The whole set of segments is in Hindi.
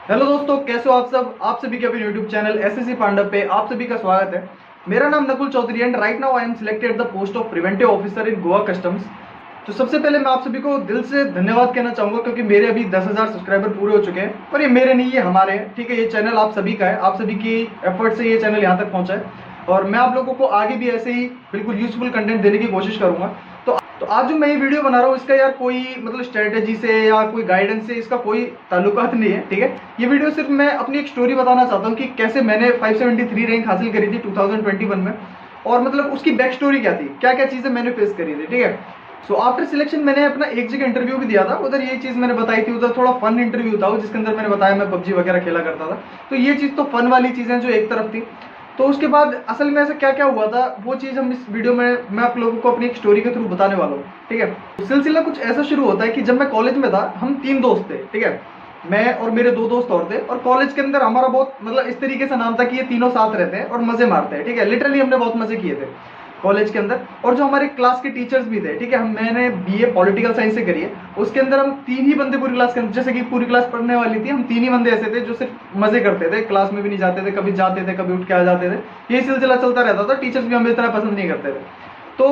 हेलो दोस्तों, कैसे हो आप सब। आप सभी के अपने यूट्यूब चैनल एसएससी पांडव पे आप सभी का स्वागत है। मेरा नाम Nakul Chaudhary and right now I am selected the post of preventive officer in Goa customs. तो सबसे पहले मैं आप सभी को दिल से धन्यवाद कहना चाहूंगा, क्योंकि मेरे अभी 10,000 सब्सक्राइबर पूरे हो चुके हैं। और ये मेरे नहीं, ये हमारे हैं। ठीक है, ये चैनल आप सभी का है, आप सभी की एफर्ट से ये चैनल यहाँ तक पहुंचा है। और मैं आप लोगों को आगे भी ऐसे ही बिल्कुल यूजफुल कंटेंट देने की कोशिश करूंगा। तो आज जो मैं ये वीडियो बना रहा हूँ, इसका यार कोई मतलब स्ट्रेटेजी से या कोई गाइडेंस से इसका कोई ताल्लुकात नहीं है। ठीक है, ये वीडियो सिर्फ मैं अपनी एक स्टोरी बताना चाहता हूँ कि कैसे मैंने 573 रैंक हासिल करी थी 2021 में, और मतलब उसकी बैक स्टोरी क्या थी, क्या क्या चीजें मैंने फेस करी थी। ठीक है, सो आफ्टर सिलेक्शन मैंने अपना एक जगह इंटरव्यू भी दिया था, उधर ये चीज मैंने बताई थी। उधर थोड़ा फन इंटरव्यू था जिसके अंदर मैंने बताया मैं पबजी वगैरह खेला करता था। तो ये चीज तो फन वाली चीजें जो एक तरफ थी। तो उसके बाद असल में ऐसा क्या क्या हुआ था, वो चीज़ हम इस वीडियो में मैं आप लोगों को अपनी एक स्टोरी के थ्रू बताने वाला हूँ। ठीक है, सिलसिला कुछ ऐसा शुरू होता है कि जब मैं कॉलेज में था, हम 3 दोस्त थे। ठीक है, मैं और मेरे 2 दोस्त और थे, और कॉलेज के अंदर हमारा बहुत मतलब इस तरीके से नाम था कि ये तीनों साथ रहते हैं और मजे मारते हैं। ठीक है, लिटरली हमने बहुत मजे किए थे कॉलेज के अंदर। और जो हमारे क्लास के टीचर्स भी थे, ठीक है, मैंने बीए पॉलिटिकल साइंस से करी है, उसके अंदर हम 3 ही बंदे पूरी क्लास के अंदर, जैसे कि पूरी क्लास पढ़ने वाली थी, हम 3 ही बंदे ऐसे थे जो सिर्फ मजे करते थे, क्लास में भी नहीं जाते थे, कभी जाते थे कभी उठ के आ जाते थे। यही सिलसिला चलता रहता था, टीचर्स भी हमें इतना पसंद नहीं करते थे। तो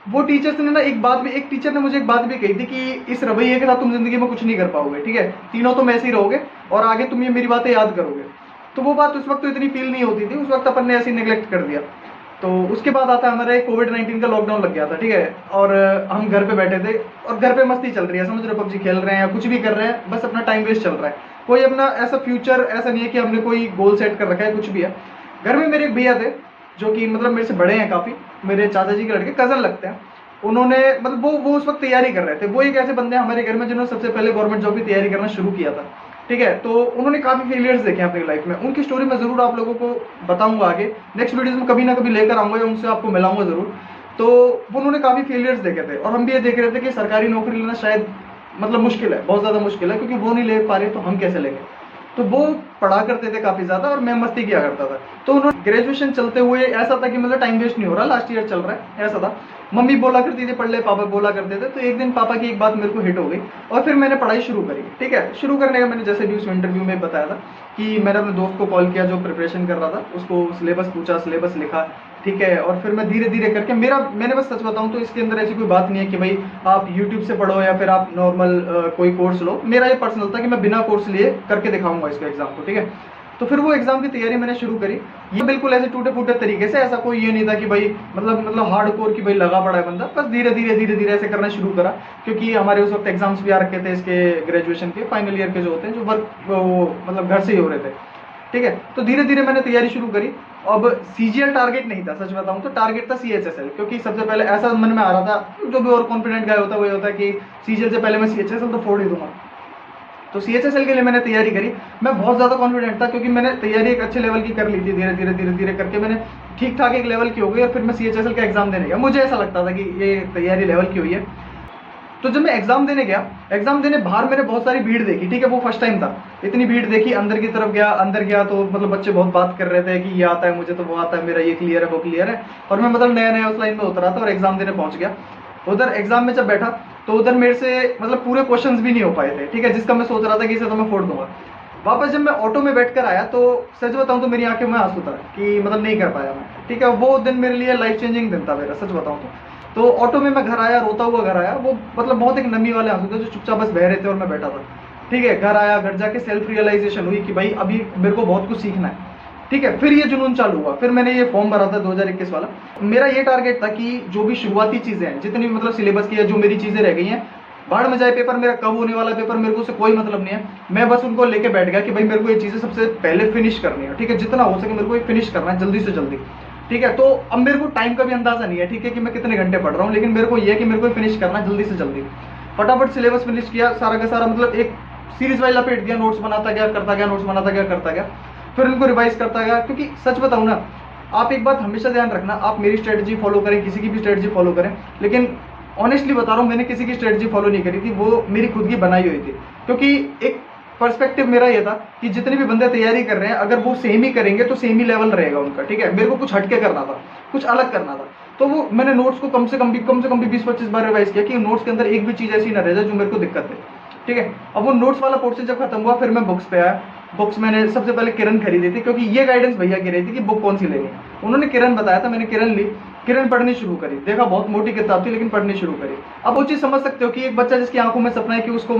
वो टीचर्स ने ना एक टीचर ने मुझे एक बात भी कही थी कि इस रवैये के साथ तुम जिंदगी में कुछ नहीं कर पाओगे। ठीक है, तीनों तुम ऐसे ही रहोगे और आगे तुम ये मेरी बातें याद करोगे। तो वो बात उस वक्त तो इतनी फील नहीं होती थी, उस वक्त अपन ने ऐसे ही नेग्लेक्ट कर दिया। तो उसके बाद आता है हमारे कोविड-19 का लॉकडाउन लग गया था। ठीक है, और हम घर पे बैठे थे और घर पे मस्ती चल रही है, समझ रहे हो, पबजी खेल रहे हैं या कुछ भी कर रहे हैं, बस अपना टाइम वेस्ट चल रहा है। कोई अपना ऐसा फ्यूचर ऐसा नहीं है कि हमने कोई गोल सेट कर रखा है, कुछ भी है। घर में मेरे एक भैया थे जो कि मतलब मेरे से बड़े हैं काफ़ी, मेरे चाचा जी के लड़के, कज़न लगते हैं। उन्होंने मतलब वो उस वक्त तैयारी कर रहे थे। वो एक ऐसे बंदे हैं हमारे घर में जिन्होंने सबसे पहले गवर्नमेंट जॉब की तैयारी करना शुरू किया था। ठीक है, तो उन्होंने काफ़ी फेलियर्स देखे अपनी लाइफ में। उनकी स्टोरी मैं ज़रूर आप लोगों को बताऊंगा आगे, नेक्स्ट वीडियोस में कभी ना कभी लेकर आऊंगा या उनसे आपको मिलाऊंगा ज़रूर। तो वो उन्होंने काफ़ी फेलियर्स देखे थे, और हम भी ये देख रहे थे कि सरकारी नौकरी लेना शायद मतलब मुश्किल है, बहुत ज़्यादा मुश्किल है, क्योंकि वो नहीं ले पा रहे तो हम कैसे लेंगे। तो वो पढ़ा करते थे काफ़ी ज़्यादा और मैं मस्ती किया करता था। तो उन्होंने ग्रेजुएशन चलते हुए ऐसा था कि मतलब टाइम वेस्ट नहीं हो रहा, लास्ट ईयर चल रहा है, ऐसा था। मम्मी बोला करती थी पढ़ ले, पापा बोला करते थे। तो एक दिन पापा की एक बात मेरे को हिट हो गई और फिर मैंने पढ़ाई शुरू करी। ठीक है, शुरू करने का मैंने जैसे भी उस इंटरव्यू में बताया था कि मैंने अपने दोस्त को कॉल किया जो प्रिपरेशन कर रहा था, उसको सिलेबस पूछा, सिलेबस लिखा। ठीक है, और फिर मैं धीरे धीरे करके मैंने बस सच बताऊं तो इसके अंदर ऐसी कोई बात नहीं है कि भाई आप यूट्यूब से पढ़ो या फिर आप नॉर्मल कोई कोर्स लो। मेरा ये पर्सनल था कि मैं बिना कोर्स लिए करके दिखाऊंगा इसके एग्जाम को। ठीक है, तो फिर वो एग्जाम की तैयारी मैंने शुरू करी। ये बिल्कुल ऐसे टूटे फूटे तरीके से, ऐसा कोई ये नहीं था कि भाई मतलब हार्ड कोर की भाई लगा पड़ा है बंदा, बस धीरे धीरे ऐसे करना शुरू करा। क्योंकि हमारे उस वक्त एग्जाम्स भी आ रखे थे इसके, ग्रेजुएशन के फाइनल ईयर के जो होते हैं, जो वर्क वो मतलब घर से ही हो रहे थे। ठीक है, तो धीरे धीरे मैंने तैयारी शुरू करी। अब सीजीएल टारगेट नहीं था, सच बताऊं तो टारगेट था सीएचएसएल, क्योंकि सबसे पहले ऐसा मन में आ रहा था, जो भी और कॉन्फिडेंट गाय होता है वही होता है कि सीजीएल से पहले मैं सीएचएसएल तो फोड़ ही दूंगा। तो सीएचएसएल के लिए मैंने तैयारी करी। मैं बहुत ज़्यादा कॉन्फिडेंट था क्योंकि मैंने तैयारी एक अच्छे लेवल की कर ली थी। धीरे धीरे करके मैंने ठीक ठाक एक लेवल की हो गई, और फिर मैं सीएचएसएल का एग्जाम देने गया। मुझे ऐसा लगता था कि ये तैयारी लेवल की हुई है। तो जब मैं एग्जाम देने गया, एग्जाम देने बाहर मैंने बहुत सारी भीड़ देखी। ठीक है, वो फर्स्ट टाइम था, इतनी भीड़ देखी। अंदर की तरफ गया, अंदर गया तो मतलब बच्चे बहुत बात कर रहे थे कि ये आता है मुझे, तो वो आता है, मेरा ये क्लियर है वो क्लियर है। और मैं मतलब नया नया उस लाइन में उतरा था और एग्जाम देने पहुंच गया। उधर एग्जाम में जब बैठा तो उधर मेरे से मतलब पूरे क्वेश्चंस भी नहीं हो पाए थे। ठीक है, जिसका मैं सोच रहा था कि इसे तो मैं फोड़ दूंगा। वापस जब मैं ऑटो में बैठ कर आया तो सच बताऊं तो मेरी आंखें में आंसू था कि मतलब नहीं कर पाया मैं। ठीक है, वो दिन मेरे लिए लाइफ चेंजिंग दिन था मेरा, सच बताऊं तो ऑटो में मैं घर आया, रोता हुआ घर आया। वो मतलब बहुत एक नमी वाले आंसू थे जो चुपचाप बस बह रहे थे और मैं बैठा था। ठीक है, घर आया, घर जाके सेल्फ रियलाइजेशन हुई कि भाई अभी मेरे को बहुत कुछ सीखना है। ठीक है, फिर ये जुनून चालू हुआ। फिर मैंने ये फॉर्म भरा था 2021 वाला। मेरा ये टारगेट था कि जो भी शुरुआती चीजें हैं, जितनी भी मतलब सिलेबस की है, जो मेरी चीजें रह गई हैं, बाढ़ में जाए पेपर, मेरा कब होने वाला पेपर मेरे को उससे कोई मतलब नहीं है। मैं बस उनको लेके बैठ गया कि भाई मेरे को ये चीजें सबसे पहले फिनिश करनी है। ठीक है, जितना हो सके मेरे को ये फिनिश करना है जल्दी से जल्दी। ठीक है, तो अब मेरे को टाइम का भी अंदाजा नहीं है, ठीक है, कि मैं कितने घंटे पढ़ रहा हूँ, लेकिन मेरे को ये है कि मेरे को फिनिश करना है जल्दी से जल्दी। फटाफट सिलेबस फिनिश किया सारा का सारा, मतलब एक सीरीज वाइज लपेट दिया, नोट्स बनाता गया, करता गया, नोट्स बनाता गया, करता गया, फिर उनको रिवाइज करता गया। क्योंकि सच बताऊं ना, आप एक बात हमेशा ध्यान रखना, आप मेरी स्ट्रेटजी फॉलो करें, किसी की भी स्ट्रेटजी फॉलो करें, लेकिन ऑनेस्टली बता रहा हूँ मैंने किसी की स्ट्रेटजी फॉलो नहीं करी थी, वो मेरी खुद की बनाई हुई थी। क्योंकि एक पर्सपेक्टिव मेरा ये था कि जितने भी बंदे तैयारी कर रहे हैं अगर वो सेम ही करेंगे तो सेम ही लेवल रहेगा उनका। ठीक है, मेरे को कुछ हटके करना था, कुछ अलग करना था। तो वो मैंने नोट्स को कम से कम भी 20-25 बार रिवाइज किया कि नोट्स के अंदर एक भी चीज ऐसी ना रह जाए जो मेरे को दिक्कत है। ठीक है, अब वो नोट्स वाला पोर्शन जब खत्म हुआ फिर मैं बुक्स पे आया। बुक्स मैंने सबसे पहले किरण खरीदी थी, क्योंकि ये गाइडेंस भैया की रही थी कि बुक कौन सी लेनी है। उन्होंने किरण बताया था, मैंने किरण ली, किरण पढ़नी शुरू करी। देखा बहुत मोटी किताब थी लेकिन पढ़नी शुरू करी। अब वो चीज समझ सकते हो कि एक बच्चा जिसकी आंखों में सपना है कि उसको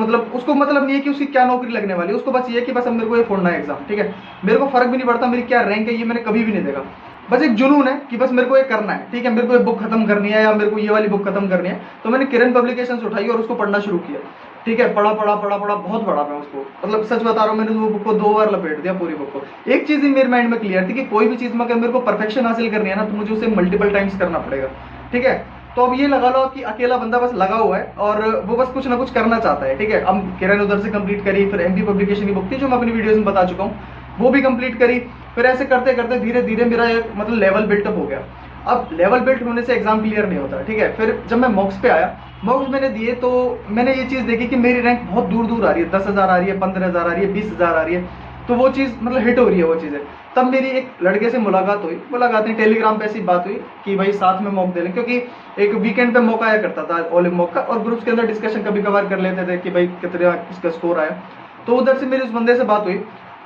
मतलब नहीं है कि उसकी क्या नौकरी लगने वाली है, उसको बस ये है कि बस अब मेरे को ये फोड़ना है एग्जाम, ठीक है, मेरे को फर्क भी नहीं पड़ता मेरी क्या रैंक है, ये मैंने कभी भी नहीं देखा। बस एक जुनून है कि बस मेरे को ये करना है, ठीक है, मेरे को ये बुक खत्म करनी है या मेरे को ये वाली बुक खत्म करनी है। तो मैंने किरण पब्लिकेशंस उठाई और उसको पढ़ना शुरू किया, ठीक है, पढ़ा पढ़ा पढ़ा पढ़ा, बहुत पढ़ा मैं उसको, मतलब सच बता रहा हूँ, मैंने वो बुक को 2 बार लपेट दिया पूरी बुक को। एक चीज ही मेरे माइंड में क्लियर थी कि कोई भी चीज में अगर मेरे को परफेक्शन हासिल करनी है ना, तो मुझे उसे मल्टीपल टाइम्स करना पड़ेगा, ठीक है। तो अब ये लगा लो कि अकेला बंदा बस लगा हुआ है और वो बस कुछ ना कुछ करना चाहता है, ठीक है। अब किरण उधर से कंप्लीट करी, फिर एमपी पब्लिकेशन की बुक थी जो मैं अपनी वीडियोस में बता चुका हूँ, वो भी कंप्लीट करी। फिर ऐसे करते करते धीरे धीरे मेरा एक मतलब लेवल बिल्टअप हो गया। अब लेवल बिल्ट होने से एग्जाम क्लियर नहीं होता, ठीक है। फिर जब मैं मॉक्स पे आया, मॉक्स मैंने दिए, तो मैंने ये चीज देखी कि मेरी रैंक बहुत दूर दूर आ रही है, 10,000 आ रही है, 15,000 आ रही है, 20,000 आ रही है। तो वो चीज मतलब हिट हो रही है वो चीजें। तब मेरी एक लड़के से मुलाकात हुई, मुलाकात नहीं, टेलीग्राम पे ऐसी बात हुई कि भाई साथ में मॉक दे लें, क्योंकि एक वीकेंड पे मौका आया करता था ओलिव मॉक का, और ग्रुप्स के अंदर डिस्कशन कभी कभार कर लेते थे कि भाई कितना किसका स्कोर आया। तो उधर से मेरी उस बंदे से बात हुई,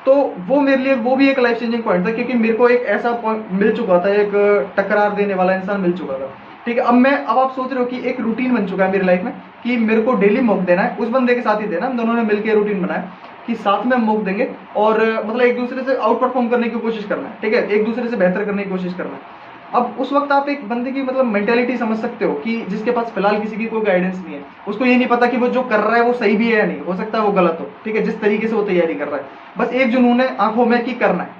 तो वो मेरे लिए वो भी एक लाइफ चेंजिंग पॉइंट था, क्योंकि मेरे को एक ऐसा पॉइंट मिल चुका था, एक टकरार देने वाला इंसान मिल चुका था, ठीक है। अब आप सोच रहे हो कि एक रूटीन बन चुका है मेरी लाइफ में कि मेरे को डेली मॉक देना है, उस बंदे के साथ ही देना। हम दोनों ने मिलकर रूटीन बनाया कि साथ में मॉक देंगे और मतलब एक दूसरे से आउट परफॉर्म करने की कोशिश करना है, ठीक है, एक दूसरे से बेहतर करने की कोशिश करना है। अब उस वक्त आप एक बंदे की मतलब मेंटेलिटी समझ सकते हो कि जिसके पास फिलहाल किसी की कोई गाइडेंस नहीं है, उसको ये नहीं पता कि वो जो कर रहा है वो सही भी है या नहीं, हो सकता है वो गलत हो, ठीक है, जिस तरीके से वो तैयारी कर रहा है। बस एक जुनून है आंखों में कि करना है,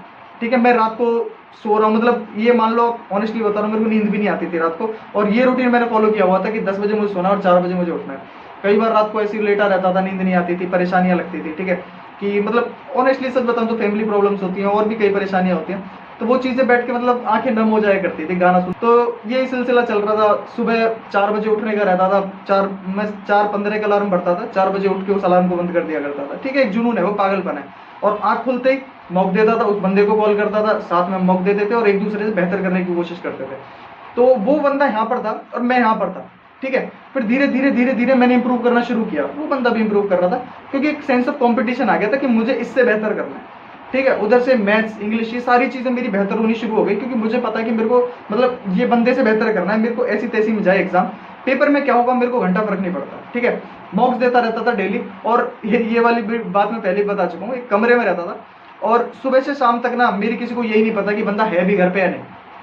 ठीक है। मैं रात को सो रहा हूँ, मतलब ये मान लो ऑनेस्टली बता रहा हूँ, मेरे को नींद भी नहीं आती थी रात को, और ये रूटीन मैंने फॉलो किया हुआ था कि 10 बजे मुझे सोना और 4 बजे मुझे उठना है। कई बार रात को ऐसे ही लेटा रहता था, नींद नहीं आती थी, परेशानियां लगती थी, ठीक है, कि मतलब ऑनेस्टली सच बताऊं तो फैमिली प्रॉब्लम्स होती हैं और भी कई परेशानियां होती हैं। तो वो चीजें बैठ के मतलब आंखें नम हो जाया करती थी गाना सुन। तो यही सिलसिला चल रहा था। सुबह 4 बजे उठने का रहता था, मैं 4:15 का अलार्म भरता था, 4 बजे उठ के उस अलार्म को बंद कर दिया करता था, ठीक है। एक जुनून है, वो पागलपन है। और आंख खुलते ही मॉक देता था, उस बंदे को कॉल करता था, साथ में मॉक देते थे और एक दूसरे से बेहतर करने की कोशिश करते थे। तो वो बंदा यहाँ पर था और मैं यहाँ पर था, ठीक है। फिर धीरे धीरे धीरे धीरे मैंने इंप्रूव करना शुरू किया, वो बंदा भी इंप्रूव कर रहा था, क्योंकि एक सेंस ऑफ कंपटीशन आ गया था कि मुझे इससे बेहतर करना है, ठीक है। उधर से मैथ्स, इंग्लिश, ये सारी चीजें मेरी बेहतर होनी शुरू हो गई, क्योंकि मुझे पता है कि मेरे को मतलब ये बंदे से बेहतर करना है। मेरे को ऐसी तैसी में जाए एग्जाम, पेपर में क्या होगा मेरे को घंटा फर्क नहीं पड़ता, ठीक है। मॉक्स देता रहता था डेली, और ये वाली बात मैं पहले ही बता चुका हूँ, एक कमरे में रहता था और सुबह से शाम तक ना मेरी किसी को यही नहीं पता कि बंदा है भी घर पे या नहीं,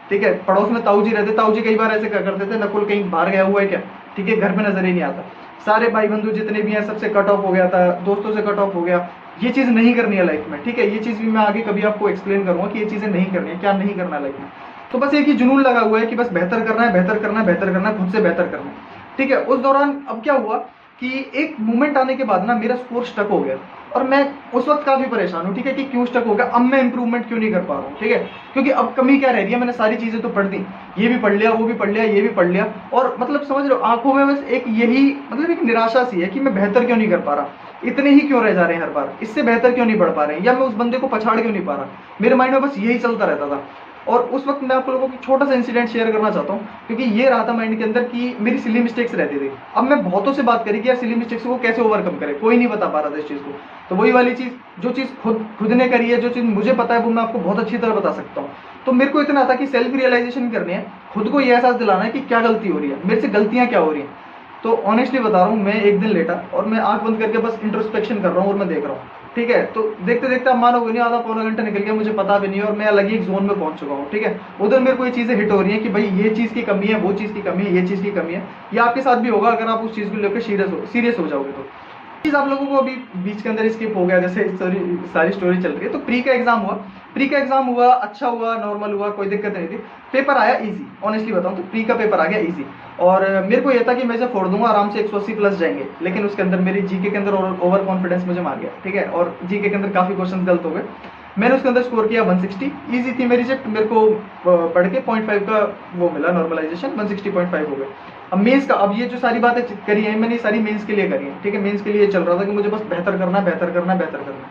ठीक है। पड़ोस में ताऊ जी रहते, ताऊ जी कई बार ऐसे क्या करते थे, नकुल कहीं बाहर गया हुआ है क्या, ठीक है, घर पे नजर ही नहीं आता। सारे भाई बंधु जितने भी हैं सबसे कट ऑफ हो गया था, दोस्तों से कट ऑफ हो गया। ये चीज नहीं करनी है लाइफ में, ठीक है। ये चीज भी मैं आगे कभी आपको एक्सप्लेन करूंगा कि ये चीजें नहीं करनी है, क्या नहीं करना है लाइफ में। तो बस एक ही जुनून लगा हुआ है कि बस बेहतर करना है, बेहतर करना है, बेहतर करना है, खुद से बेहतर करना है, ठीक है। उस दौरान अब क्या हुआ कि एक मोमेंट आने के बाद ना मेरा स्कोर स्टक हो गया, और मैं उस वक्त काफी परेशान हूँ, ठीक है, कि क्यों स्टक हो गया, अब मैं इंप्रूवमेंट क्यों नहीं कर पा रहा हूँ, ठीक है। क्योंकि अब कमी क्या रह रही है, मैंने सारी चीजें तो पढ़ दी, ये भी पढ़ लिया, वो भी पढ़ लिया, ये भी पढ़ लिया, और मतलब समझ लो आंखों में बस एक यही मतलब एक निराशा सी है कि मैं बेहतर क्यों नहीं कर पा रहा, इतने ही क्यों रह जा रहे हैं हर बार, इससे बेहतर क्यों नहीं बढ़ पा रहे हैं, या मैं उस बंदे को पछाड़ क्यों नहीं पा रहा। मेरे माइंड में बस यही चलता रहता था। और उस वक्त मैं आप लोगों को छोटा सा इंसिडेंट शेयर करना चाहता हूँ, क्योंकि ये रहा था माइंड के अंदर कि मेरी सिली मिस्टेक्स रहती थी। अब मैं बहुतों से बात करी कि यार सिली मिस्टेक्स को कैसे ओवरकम करे, कोई नहीं बता पा रहा था इस चीज को। तो वही वाली चीज, जो चीज खुद ने करी है, जो चीज मुझे पता है, वो मैं आपको बहुत अच्छी तरह बता सकता हूँ। तो मेरे को इतना था कि सेल्फ रियलाइजेशन करनी है, खुद को ये एहसास दिलाना है कि क्या गलती हो रही है, मेरे से गलतियां क्या हो रही हैं। तो ऑनेस्टली बता रहा हूँ, मैं एक दिन लेटा और मैं आंख बंद करके बस इंट्रोस्पेक्शन कर रहा हूँ और मैं देख रहा हूँ, ठीक है। तो देखते देखते आप मानोगे नहीं, आधा पौना घंटा निकल गया, मुझे पता भी नहीं, और मैं अलग ही एक जोन में पहुंच चुका हूँ, ठीक है। उधर मेरे को ये चीजें हिट हो रही है कि भाई ये चीज की कमी है, वो चीज की कमी है, ये चीज की कमी है। ये आपके साथ भी होगा अगर आप उस चीज को लेकर सीरियस हो जाओगे। तो चीज आप लोगों को अभी बीच के अंदर स्किप हो गया, जैसे सारी स्टोरी चल रही है। तो प्री का एग्जाम हुआ, अच्छा हुआ, नॉर्मल हुआ, कोई दिक्कत नहीं थी। पेपर आया इजी, ऑनेस्टली बताऊं तो प्री का पेपर आ गया इजी, और मेरे को ये था कि मैं इसे फोड़ दूंगा आराम से, 180 प्लस जाएंगे। लेकिन उसके अंदर मेरी जीके के अंदर ओवर कॉन्फिडेंस मुझे मार गया, ठीक है, और जीके के अंदर काफी क्वेश्चन गलत हो गए। मैंने उसके अंदर स्कोर किया 160, इजी थी मेरी शिफ्ट, मेरे को पढ़ के 0.5 का वो मिला नॉर्मलाइजेशन, 160.5 हो गए। अब मेंस का, अब ये जो सारी बातें करी है मैंने, सारी मेंस के लिए करी है, ठीक है। मेंस के लिए चल रहा था कि मुझे बस बेहतर करना, बेहतर करना, बेहतर करना।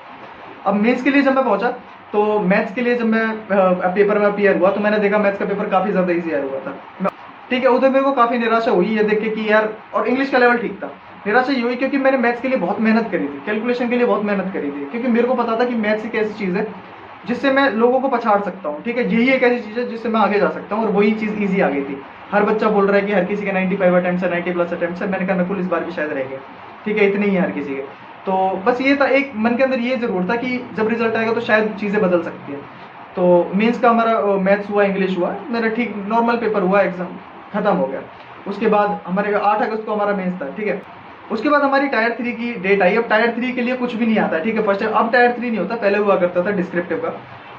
अब मेंस के लिए जब मैं पहुंचा, तो मैथ्स के लिए जब मैं पेपर में अपीयर हुआ, तो मैंने देखा मैथ्स का पेपर काफी ज्यादा इजी आया हुआ था, ठीक है। उधर मेरे को काफी निराशा हुई ये देख के कि यार, और इंग्लिश का लेवल ठीक था, निराशा ये हुई क्योंकि मैंने मैथ्स के लिए बहुत मेहनत करी थी, कैलकुलेशन के लिए बहुत मेहनत करी थी, क्योंकि मेरे को पता था कि मैथ्स एक ऐसी चीज़ है जिससे मैं लोगों को पछाड़ सकता हूँ, ठीक है, यही एक ऐसी चीज़ है जिससे मैं आगे जा सकता हूँ, और वही चीज़ ईजी आ गई थी। हर बच्चा बोल रहा है कि हर किसी के 95 अटेम्प्ट है, 90+ अटेम्प्ट है, मैंने कहा नकुल इस बार भी शायद रह गया, ठीक है, इतने ही है हर किसी के। तो बस ये था, एक मन के अंदर ये जरूर था कि जब रिजल्ट आएगा तो शायद चीज़ें बदल सकती हैं। तो मेंस का हमारा मैथ्स हुआ, इंग्लिश हुआ, मेरा ठीक नॉर्मल पेपर हुआ, एग्जाम खत्म हो गया। उसके बाद हमारे 8 अगस्त को हमारा मेंस था, ठीक है। उसके बाद हमारी टायर 3 की डेट आई। अब टायर 3 के लिए कुछ भी नहीं आता, ठीक है, फर्स्ट टाइम। अब टायर 3 नहीं होता, पहले हुआ करता था डिस्क्रिप्टिव का।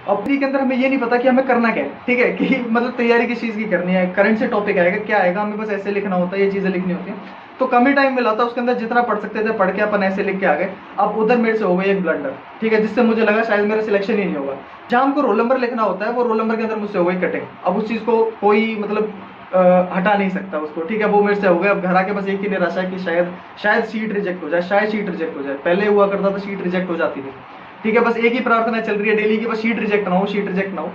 अब 3 के अंदर हमें ये नहीं पता कि हमें करना क्या है, ठीक है, कि मतलब तैयारी किस चीज़ की करनी है, करंट से टॉपिक आएगा, क्या आएगा, हमें बस ऐसे लिखना होता है, ये चीज़ें लिखनी होती है। तो कम ही टाइम मिला था, उसके अंदर जितना पढ़ सकते थे पढ़ के अपन ऐसे लिख के आ गए। अब उधर मेरे से हो गई एक ब्लंडर, ठीक है, जिससे मुझे लगा शायद मेरा सिलेक्शन ही नहीं होगा। जहाँ हमको रोल नंबर लिखना होता है, वो रोल नंबर के अंदर मुझसे हो गई कटिंग। अब उस चीज़ को कोई मतलब हटा नहीं सकता उसको, ठीक है, वो मेरे से हो गया। अब घर आके बस एक ही निराशा है कि शायद सीट रिजेक्ट हो जाए, शायद सीट रिजेक्ट हो जाए। पहले हुआ करता था सीट रिजेक्ट हो जाती थी, ठीक है, बस एक ही प्रार्थना चल रही है डेली की, बस सीट रिजेक्ट ना हो, सीट रिजेक्ट ना हो।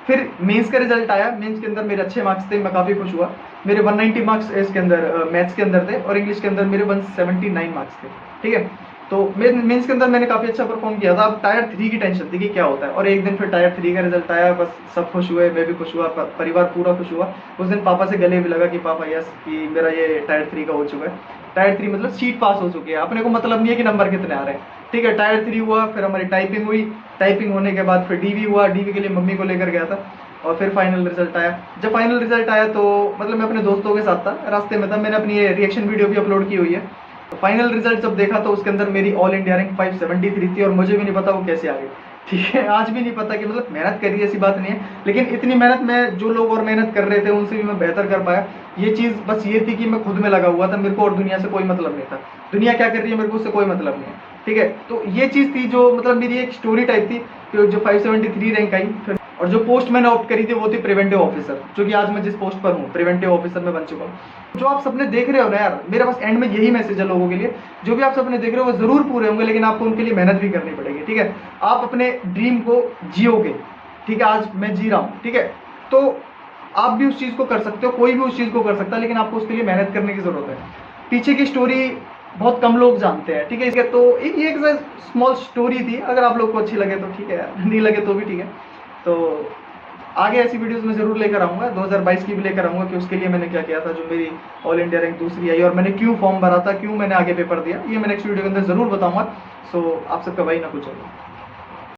फिर मेंस का रिजल्ट आया। मेंस के अंदर मेरे अच्छे मार्क्स थे, मैं काफ़ी खुश हुआ। मेरे 190 मार्क्स इसके अंदर मैथ्स के अंदर थे, और इंग्लिश के अंदर मेरे 179 मार्क्स थे, ठीक है। तो मेंस के अंदर मैंने काफ़ी अच्छा परफॉर्म किया था। अब टायर 3 की टेंशन थी कि क्या होता है, और एक दिन फिर टायर 3 का रिजल्ट आया, बस सब खुश हुए, मैं भी खुश हुआ, परिवार पूरा खुश हुआ। उस दिन पापा से गले भी लगा कि पापा यस, कि मेरा ये टायर 3 का हो चुका है। टायर 3 मतलब सीट पास हो चुकी है, अपने को मतलब नहीं है कि नंबर कितने आ रहे हैं, ठीक है। टायर 3 हुआ, फिर हमारी टाइपिंग हुई, टाइपिंग होने के बाद फिर डीवी हुआ, डीवी के लिए मम्मी को लेकर गया था, और फिर फाइनल रिजल्ट आया। जब फाइनल रिजल्ट आया तो मतलब मैं अपने दोस्तों के साथ था, रास्ते में था, मैंने अपनी ये रिएक्शन वीडियो भी अपलोड की हुई है। तो फाइनल रिजल्ट जब देखा तो उसके अंदर मेरी ऑल इंडिया रैंक 573 थी, और मुझे भी नहीं पता वो कैसे आ गई, ठीक है। आज भी नहीं पता कि मतलब मेहनत करी ऐसी बात नहीं है, लेकिन इतनी मेहनत में जो लोग और मेहनत कर रहे थे उनसे भी मैं बेहतर कर पाया। ये चीज़ बस ये थी कि मैं खुद में लगा हुआ था, मेरे को और दुनिया से कोई मतलब नहीं था। दुनिया क्या कर रही है मेरे को उससे कोई मतलब नहीं है, ठीक है। तो ये चीज़ थी जो मतलब मेरी एक स्टोरी टाइप थी, कि जो 573 रैंक आई। फिर और जो पोस्ट मैंने ऑप्ट करी थी वो थी प्रिवेंटिव ऑफिसर, जो कि आज मैं जिस पोस्ट पर हूँ प्रिवेंटिव ऑफिसर में बन चुका हूँ। जो आप सपने देख रहे हो ना यार, मेरे पास एंड में यही मैसेज है लोगों के लिए, जो भी आप सपने देख रहे हो वो जरूर पूरे होंगे, लेकिन आपको उनके लिए मेहनत भी करनी पड़ेगी, ठीक है। आप अपने ड्रीम को जियोगे, ठीक है, आज मैं जी रहा हूँ, ठीक है, तो आप भी उस चीज़ को कर सकते हो, कोई भी उस चीज़ को कर सकता है, लेकिन आपको उसके लिए मेहनत करने की जरूरत है। पीछे की स्टोरी बहुत कम लोग जानते हैं, ठीक है, इसके तो एक स्मॉल स्टोरी थी। अगर आप लोग को अच्छी लगे तो ठीक है, नहीं लगे तो भी ठीक है। तो आगे ऐसी वीडियोस मैं जरूर लेकर आऊँगा, 2022 की भी लेकर आऊँगा, कि उसके लिए मैंने क्या किया था, जो मेरी ऑल इंडिया रैंक दूसरी आई, और मैंने क्यों फॉर्म भरा था, क्यों मैंने आगे पेपर दिया, ये मैं नेक्स्ट वीडियो के अंदर जरूर बताऊँगा। सो आप सबका भाई नकुल चौधरी।